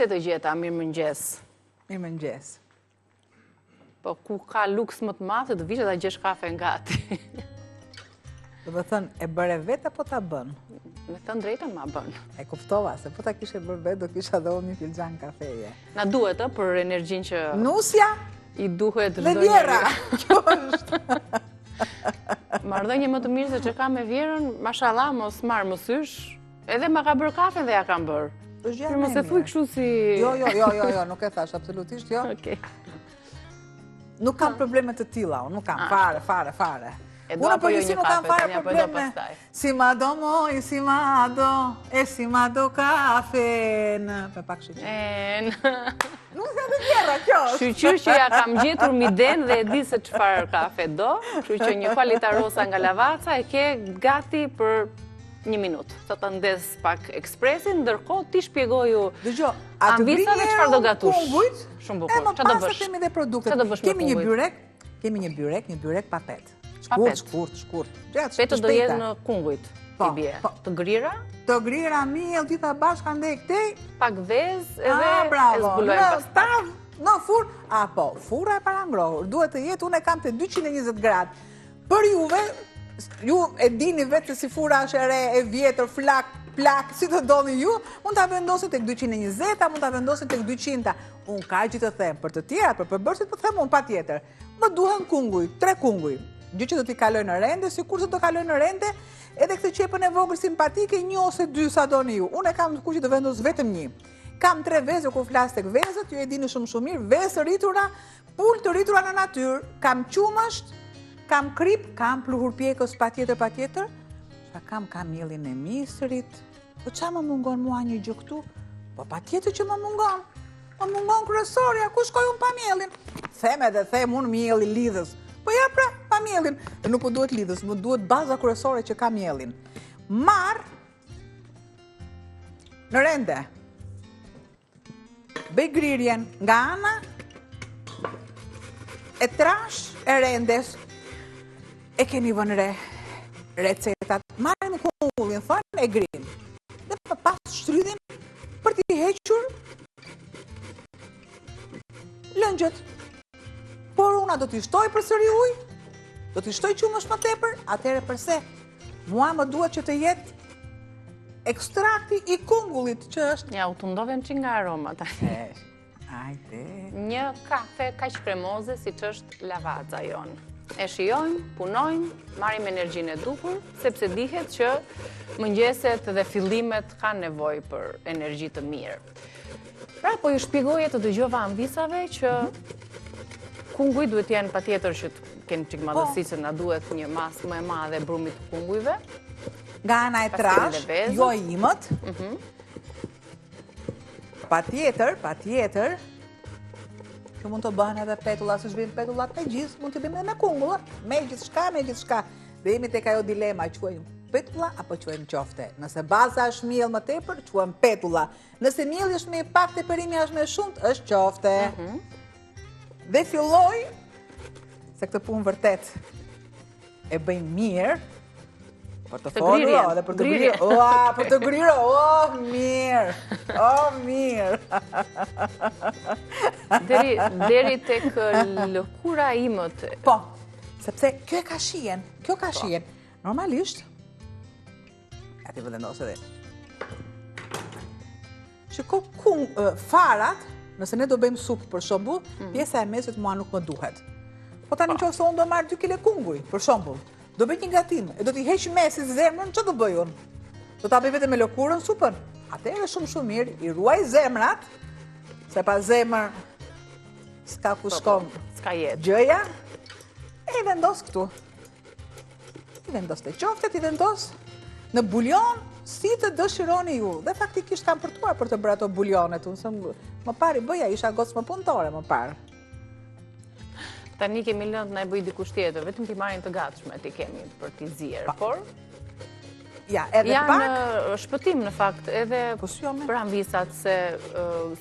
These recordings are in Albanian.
se të gjeta, mirë mëngjes. Mirë mëngjes. Po ku ka luks më të madh të vish ta gjesh kafe gati. Do të thënë, e bëre vetë apo ta bën? Me thënë drejtën ma bën. E kuptova, se po ta kishe bërë vetë, do kisha dhënë një filxhan kafeje. Na duhet për energjinë që Nusja i duhet dhe Vjera. Kjo është. Marrëdhënie më të mirë se që ka me Vjerën, mashallah, mos marr më sysh. Edhe ma ka bërë kafe dhe ja kam bërë. Për mos e thuj kështu si... Jo, nuk e thash, absolutisht jo. Okej. Nuk kam probleme të tilla, unë nuk kam fare. E do apo jo një kafe, tani apo e do pastaj. Si ma do moj, si ma do, e si ma do kafen. Me pak shqyqyr. Nuk se të tjera, kjo është. Shqyqyr që ja kam gjetur miden dhe e di se çfarë kafe do, kështu që një qualita rosa nga Lavazza e ke gati për 1 minutë. Sa ta ndes pak ekspresin, ndërkohë ti shpjegoju anvisave çfarë do gatush. Kungujt, shumë bukur. Çfarë do bësh? Kemi dhe produktet. Kemi një byrek pa pet. Shkurt. Petë do jetë në kungujt, i bie. Të grira? Të grira, miell, gjitha bashkë ndej këtej. Pak vezë edhe e zbulojmë pastaj. Në furrë, apo, furra e parangrohur. Duhet të jetë, unë e kam të 220 gradë. Për juve, ju e dini vetë si furra është e re, e vjetër, plak, si të doni ju, mund të vendosit tek 220, mund të vendosit tek 200. Unë ka që të them, për të tjera, për përbërësit, për them unë pa tjetër. Më duhen kunguj, 3 kunguj. Gjë që do t'i kaloj në rende, si kur se do kaloj në rende, edhe këtë qepën e vogël simpatike, 1 ose 2 sa doni ju. Unë e kam ku që të vendos vetëm 1. Kam 3 vezë, kur flas tek vezët, ju e dini shumë mirë, vezë të rritura, pul të rritura në natyrë, kam qumësht, kam krip, kam pluhur pjekës patjetër, kam kamillin e misrit. Po qa më mungon mua një gjë këtu? Po patjetër që më mungon. Më mungon kryesorja, ku shkoj unë pa mielin? Them unë mieli lidhës. Po ja pra, pa mielin. Dhe nuk po duhet lidhës, më duhet baza kryesore që ka mielin. Marr në rende. Bëj grirjen nga ana e trash e rendes. E keni vënë re recetat. Marrim kungullin, thonë e grim. Dhe pas shtrydhin për t'i hequr lëngjët. Por una do t'i shtoj përsëri ujë, do t'i shtoj qumësht më tepër, atëherë përse mua më duhet që të jetë ekstrakti i kungullit, që është... Ja, u të ndovem që nga aroma tani. Ajde. Një kafe kaq kremoze si që është Lavazza jonë. E shijojmë, punojmë, marrim energjinë e duhur, sepse dihet që mëngjeset dhe fillimet kanë nevojë për energji të mirë. Pra, po ju shpjegoje të dëgjova anvisave që kunguj duhet jenë patjetër që të kenë çik madhësi se na duhet një masë më e madhe e brumit të kungujve. Nga ana e trash, jo imët. Patjetër, që mund të bëhen edhe petulla, se shbim petullat me gjithë, mund të bëjmë edhe me kungull, me gjithçka. Dhe jemi tek ajo dilema, quajmë petulla apo quajmë qofte. Nëse baza është miell më tepër, quajmë petulla. Nëse mielli është me pak tepërimi është me shumë, është qofte. Dhe filloj, se këtë punë vërtet e bëjmë mirë, për të folur, dhe për të grirë, për të grirë, mirë. Deri tek lëkura imët. Po, sepse kjo ka shien. Normalisht, ati vëndosë edhe. Shiko farat, nëse ne do bëjmë supë për shembull, pjesa e mesit mua nuk më duhet. Po tani nëse unë do marr 2 kg kunguj, për shembull, do bëj një gatim, e do t'i heq mesin zemrën, ç'do bëj unë? Do ta bëj vetëm me lëkurën supën? Atëherë shumë mirë, i ruaj zemrat, se pa zemër s'ka ku shkon. S'ka jetë. Gjëja e vendos këtu. I vendos te qoftet, i vendos në buljon, si të dëshironi ju. Dhe faktikisht kam përtuar për të bërë ato buljonet. Unë më parë i bëja, isha gocë më punëtore më parë. Tani kemi lënë të na e bëj dikush tjetër, vetëm t'i marrin të gatshme ti kemi për t'i zjerë, por ja, edhe pak janë shpëtim në fakt edhe për anvisat se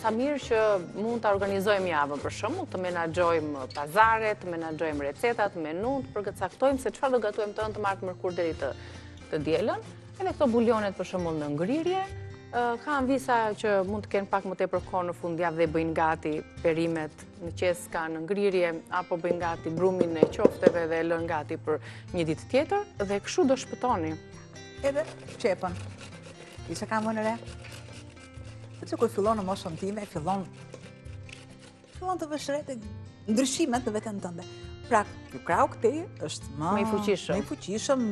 sa mirë që mund të organizojmë javën për shembull, të menaxhojmë pazaret, të menaxhojmë recetat, menut, të përcaktojmë se çfarë do gatuajmë të martë mërkur deri të dielën. Edhe këto buljonet për shembull në ngrirje, Kanë visa që mund të kenë pak më tepër kohë në fundjavë dhe bëjnë gati perimet në qesë kanë ngrirje, apo bëjnë gati brumin e qofteve dhe e lënë gati për një ditë tjetër, dhe kështu do shpëtoni. Edhe qepën. I se kam vënë re? Që kur fillon në moshën time, fillon të vëshrete ndryshimet në vetën tënde. Pra, ky krau këtej është më i fuqishëm,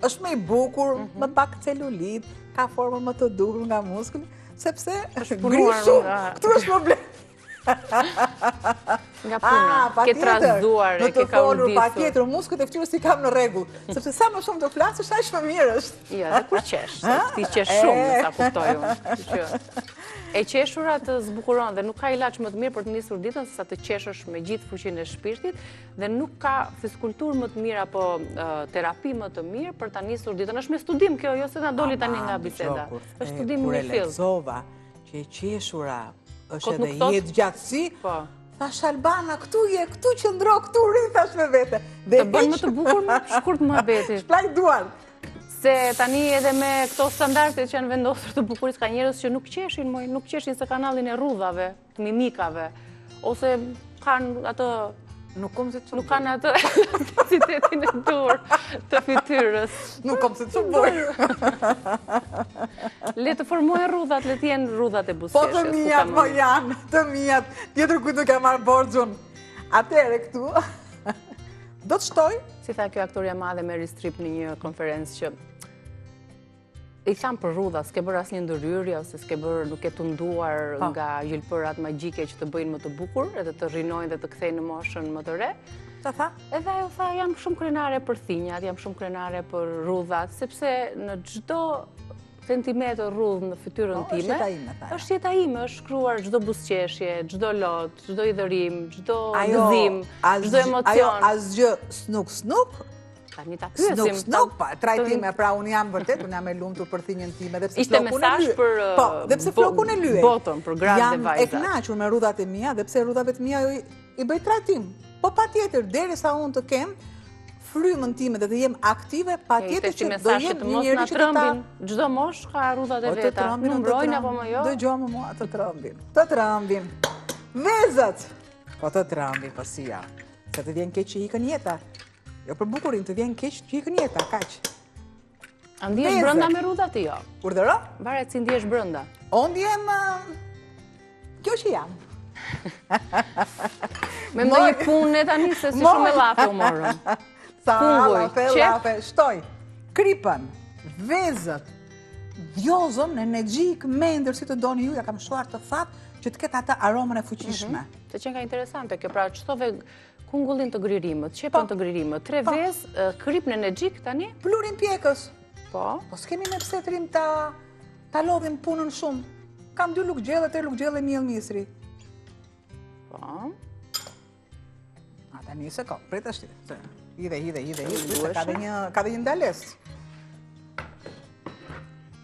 është më i bukur, më pak celulit, ka formën më të duhur nga muskuli, sepse grishu, këtu është problem. Nga puna, ke trazduar, ke ka urdisur. Pa tjetër, muskët e fytyrës i kam në rregull, sepse sa më shumë të flasësh, aq më mirë është. Jo, dhe kur qesh, ti qesh shumë, sa kuptoj unë. E qeshura të zbukuron dhe nuk ka ilaç më të mirë për të nisur ditën se sa të qeshësh me gjithë fuqinë e shpirtit dhe nuk ka fizikulturë më të mirë apo terapi më të mirë për ta nisur ditën. Është me studim kjo, jo se na doli tani nga biseda. Është studim në fill. Kur e lexova që e qeshura është edhe jetë gjatësi, thash Albana, këtu qëndro, këtu rri, thash me vete. Të bën më të bukur më shkurt muhabeti. Shplaj duar. Se tani edhe me këto standardet që janë vendosur të bukurisë ka njerëz që nuk qeshin se kanallin e rrudhave, të mimikave, ose kanë atë nuk kanë atë elasticitetin e dur të fytyrës. Nuk kom se të bëj. Le të formojnë rrudhat, le të jenë rrudhat e buzëqeshjes. Po të mijat, po janë, të mijat. Tjetër kujt nuk e marr borxhun. Atëre këtu do të shtoj. Si tha kjo aktoria madhe Meryl Streep në një konferencë që i thamë për rrudha, s'ke bërë asnjë ndërhyrje ose s'ke bërë, nuk e tunduar nga gjylpërat magjike që të bëjnë më të bukur edhe të rrinojnë dhe të kthejnë në moshën më të re. Ta tha? Edhe ajo tha, jam shumë krenare për thinjat, jam shumë krenare për rrudhat, sepse në çdo centimetër rrudh në fytyrën time, është jeta ime, është shkruar çdo buzëqeshje, çdo lot, çdo idhërim, çdo gëzim, çdo emocion. Ajo asgjë snuk. Tani ta pyesim. Snuk, trajtime, pra unë jam vërtet, unë jam e lumtur për thinjën time, dhe pse flokun e lyej. Ishte mesazh për po, dhe pse flokun e lyej. Botën për gratë dhe vajzat. Jam e kënaqur me rrudhat e mia, dhe pse rrudhave të mia i bëj trajtim. Po patjetër, derisa unë të kem frymën time dhe të jem aktive, patjetër që do jem një njerëz që çdo mosh ka rrudhat e veta. Nuk mbrojnë apo më jo? Dëgjojmë mua të trembin. Të trembin. Vezët. Po të trembin pasia. Se të vjen keq që ikën jeta. Jo për bukurin, të vjen keq që ikën jeta, kaq. A ndihesh brenda me rrudhat jo? Urdhëro? Varet si ndihesh brenda. O ndjem kjo që jam. Me ndonjë punë tani se si shumë e llafe u morëm. Sa lafe, shtoj, kripën, vezët, djozën, energjik, mendër, si të doni ju, ja kam shuar të thatë që të ketë atë aromën e fuqishme. Të qenë ka interesante kjo, pra qëtove kungullin të gririmët, qepën të gririmët, 3 vezë, kripën energjik tani? Plurin pjekës. Po s'kemi me pse të rim ta lodhim punën shumë. Kam 2 lukgjelle, 3 lukgjelle miell misri. Po. Tani se ka, prit ashti. Hidhe, ka dhe një ndales.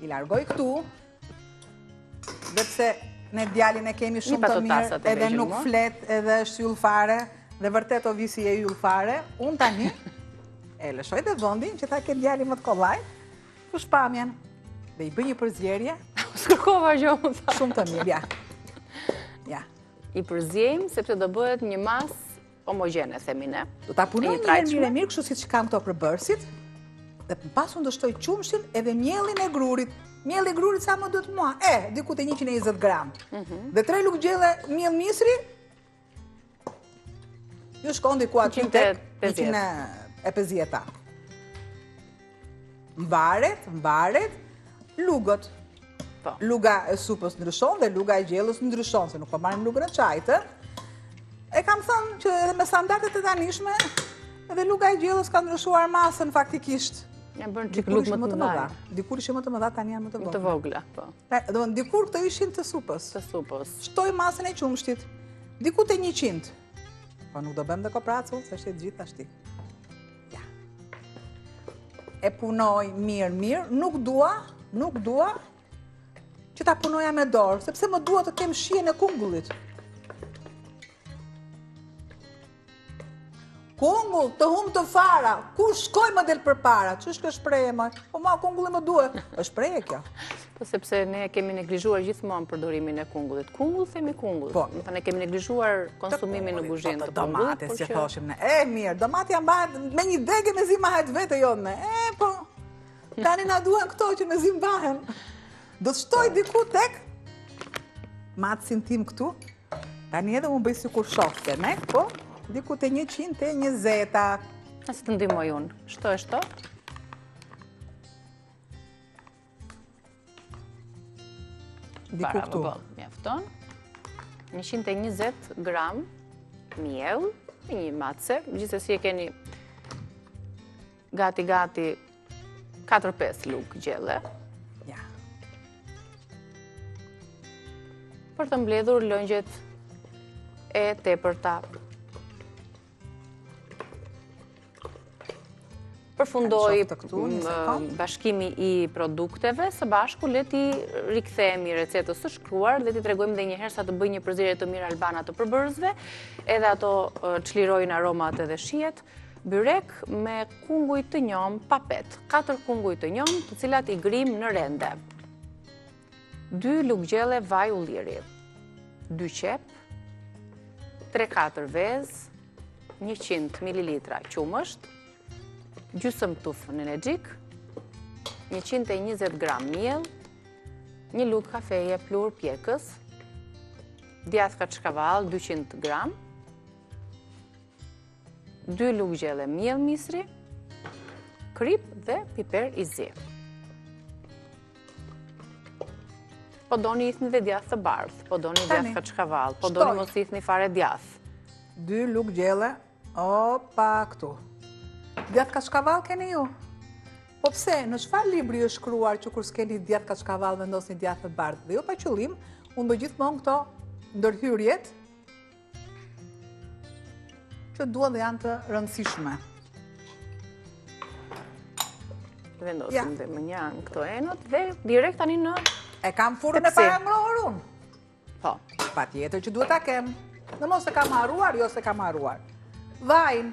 I largoj këtu, dhe pse ne djalin e kemi shumë të mirë, edhe nuk flet, edhe është yllfare, dhe vërtet o visi e yllfare, unë tani, e lëshoj dhe vëndin, që ta ke djalin më të kollaj, ku shpamjen, dhe i bëj një përzjerje. Skërkova gjohë, më tha. Shumë të mirë, ja. I përzjejmë, sepse do bëhet një mas homogene, themine. Do ta punoj një mirë, kështu si që kam këto përbërësit, dhe pas unë do shtoj qumshin edhe mjellin e grurit. Mjell e grurit sa më duhet mua? Diku të 120 gram. Dhe 3 lukgjelle mjell misri, ju shkon diku aty tek 150. Mbaret, lugët. Luga e supës ndryshon dhe luga e gjellës ndryshon, se nuk po marrim lugën e çajit. E kam thënë që edhe me standardet e tanishme, edhe luga e gjellës ka ndryshuar masën faktikisht. Janë bërë çik lugë më të mëdha. Dikur ishin më të mëdha, tani janë më të vogla. Më të vogla, po. Domethënë dikur këto ishin të supës. Të supës. Shtoj masën e qumshtit. Diku te 100. Po nuk do bëjmë dhe kopracu, se është e gjithë ashti. Ja. E punoj mirë, nuk dua që ta punoja me dorë, sepse më dua të kem shijen e kungullit. Kungull, të humë të fara, ku shkoj më del për para, që është kjo shpreje më? Po ma kungulli më duhe, është shpreje kjo. sepse ne kemi neglizhuar gjithmonë përdorimin e kungullit. Kungull themi kungull. Po. Do të ne kemi neglizhuar konsumimin në kuzhinë të kungullit. Domates që thoshim ne. Mirë, domatja mbahet me një degë me zi mahet vete jonë. Po. Tani na duan këto që me zi mbahen. Do të shtoj diku tek matësin tim këtu. Tani edhe më bëj sikur shofte, ne? Po. Diku te 120. Nëse të ndihmoj unë. Shto. Diku këtu. Mjafton. 120 gram miell, një matëse, gjithsesi e keni gati 4-5 lugë gjelle. Ja. Për të mbledhur lëngjet e tepërta. Përfundoi bashkimi i produkteve, së bashku le ti rikthehemi recetës së shkruar dhe ti tregojmë edhe një herë sa të bëj një përzierje të mirë albana të përbërësve, edhe ato çlirojnë aromat edhe shijet. Byrek me kunguj të njom pa pet, 4 kunguj të njom, të cilat i grim në rende. 2 lugë gjelle vaj ulliri, 2 qep, 3-4 vezë, 100 ml qumësht, gjysmë tufë në energjik, 120 gram miell, 1 lugë kafeje plur pjekës, djathë kaçkavall 200 gram, 2 lugë gjelle miell misri, krip dhe piper i zi. Po doni isni dhe djathë të bardhë, po doni djathë kaçkavall, po doni mos isni fare djathë. 2 lugë gjelle, opa këtu. Djathë kaçkavall keni ju? Po pse, në çfarë libri është shkruar që kur s'keni djathë kaçkavall vendosni djathë të bardhë? Dhe jo pa qëllim, unë bëj gjithmonë këto ndërhyrjet që dua dhe janë të rëndësishme. Vendosim dhe më njanë këto enët dhe direkt tani në E kam furrën e parangrohur unë. Po. Patjetër që duhet ta kem. Në mos e kam harruar, jo se kam harruar. Vajin.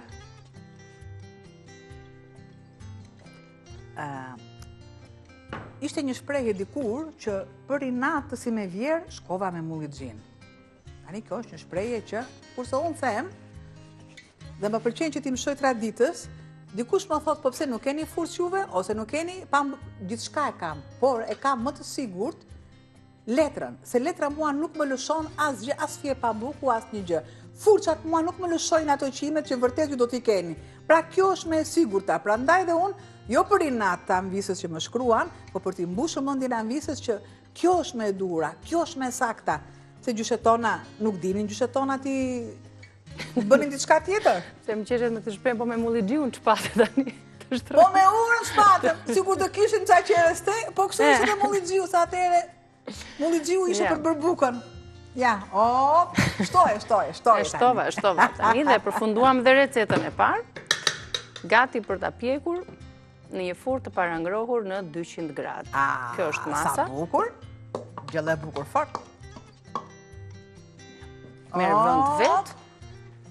Ishte një shprehje dikur që për inat të si me vjerë, shkova me mullit gjinë. Tani kjo është një shprehje që, kurse unë them, dhe më pëlqen që ti më shoj traditës, dikush më thot, po pse nuk keni furrë juve, ose nuk keni, gjithçka e kam, por e kam më të sigurt letrën, se letra mua nuk më lëshon asgjë, as fije pambuku, as një gjë. Furçat mua nuk më lëshojnë ato qimet që vërtet ju do t'i keni. Pra kjo është me e sigurta, prandaj dhe unë, jo për inat të anvisës që më shkruan, po për t'i mbushur mendjen e anvisës që kjo është me e duhura, kjo është me e sakta, se gjyshet tona nuk dinin gjyshet tona ti bënin diçka tjetër. Se më qeshet me të shprehje, po me mulligjiun ç'patë tani. Po me urën shpatëm, sikur të kishin ca qeres te, po kështu ishte dhe mulligjiu, sa atëre mulligjiu ishte për bërë bukën. Ja, shtoje. Shtova tani dhe përfunduam dhe recetën e parë, gati për ta pjekur në një furrë të parangrohur në 200 gradë. Kjo është masa. Sa bukur, gjelle bukur fort. Merë vend vetë.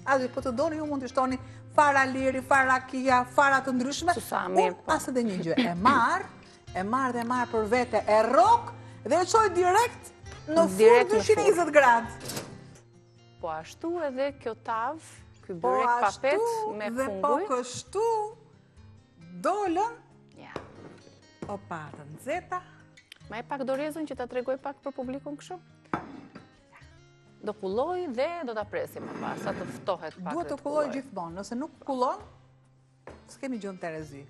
Azi, po të doni ju mund të shtoni fara liri, fara kia, fara të ndryshme. Unë asë dhe një gjë, e marr për vete, e rok dhe e qoj direkt në furrë 220 gradë. Po ashtu edhe kjo tavë, ky byrek pa pet me funguj. Dhe po kështu dolën. Opa, të nxehta. Ma e pak dorezën që ta tregoj pak për publikun kështu? Do kulloj dhe do ta presim më pas, sa të ftohet pak. Duhet të kulloj gjithmonë, nëse nuk kullon, s'kemi gjën Terezi.